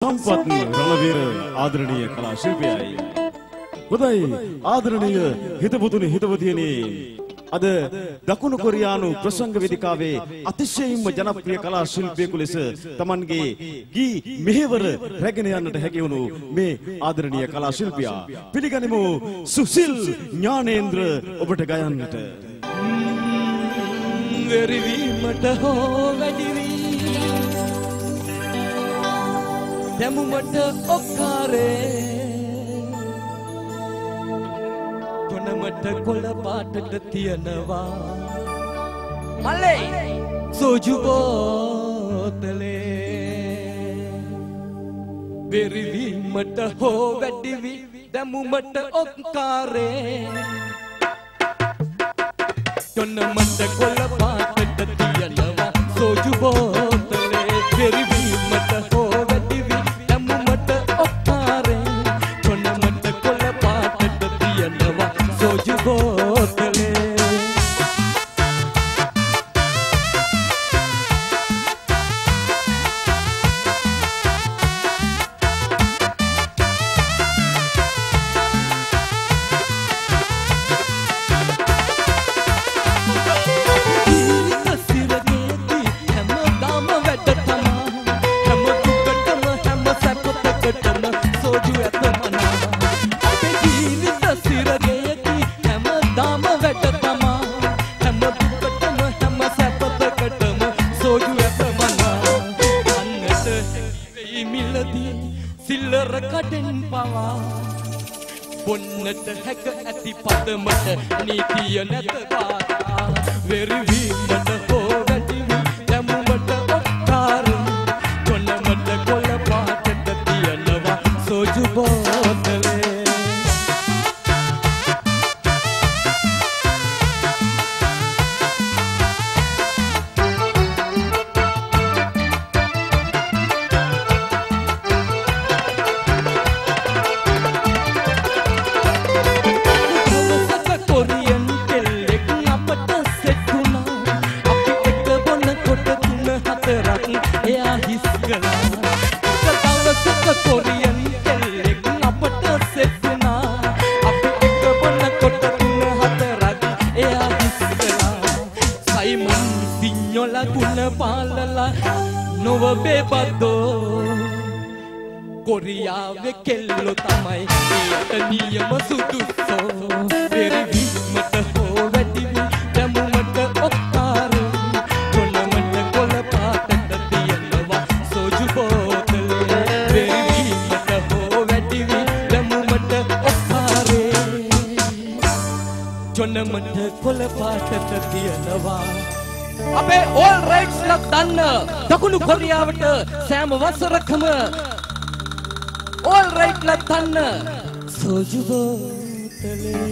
संपत रणवीर आदरणीय कला शिल्पी හොඳයි ආදරණීය හිතපුතුනි හිතවතියනි අද දකුණු කොරියානු ප්‍රසංග වේදිකාවේ අතිශයින්ම ජනප්‍රිය කලා ශිල්පියෙකු ලෙස Tamanගේ ගී මෙහෙවර රැගෙන යන්නට හැකි වුණු මේ ආදරණීය කලා ශිල්පියා පිළිගනිමු සුසිල් ඥානේන්ද්‍ර ඔබට ගයන්නට වෙරිවීමට හෝ වැඩිවී දැමුමට ඔක්කාරේ මට කොළ පාටට තියනවා මල්ලේ සෝජු බෝතලේ වෙරිවීමට හෝ වැඩිවි දැමුමට ඔක්කාරේ මට කොළ පාටට තියනවා සෝජු බෝතලේ වෙරිවීමට හෝ වැඩිවි දැමුමට ඔක්කාරේ මට කොළ පාටට තියනවා सोजू बोतले සිල්ලර කඩෙන් පවා බොන්නට හැක ඇති පදමට නීතිය නැත පාතා වෙරිවීමට හෝ වැඩිවි දැමුමට ඔක්කාරම් කොනමට කොළ පාටට තියනවා සෝජු බෝතලේ කොරියන් කෙල්ලෙක් අපට සෙට්ුණා අපි එක බොන කොට තුන හතරක් එයා හිස්කලා සයිමන් සිඤ්ඤොල ගුණ පාලලා නොව බෙබදෝ කොරියාවේ කෙල්ලෝ තමයි ඒට නියම සුදුසෝ වෙරිවීමට හෝ වැඩිවි දැමුමට ඔක්කාර කොළමට කොළ පාටට තියනවා සෝජු ජොනමට කොළ පාටට තියනවා අපේ ඕල් රයිට්ස් ලා දන්න දකුණු කොරියාවට සෑම වසරකම ඕල් රයිට් ලා දන්න සෝජු බෝතලේ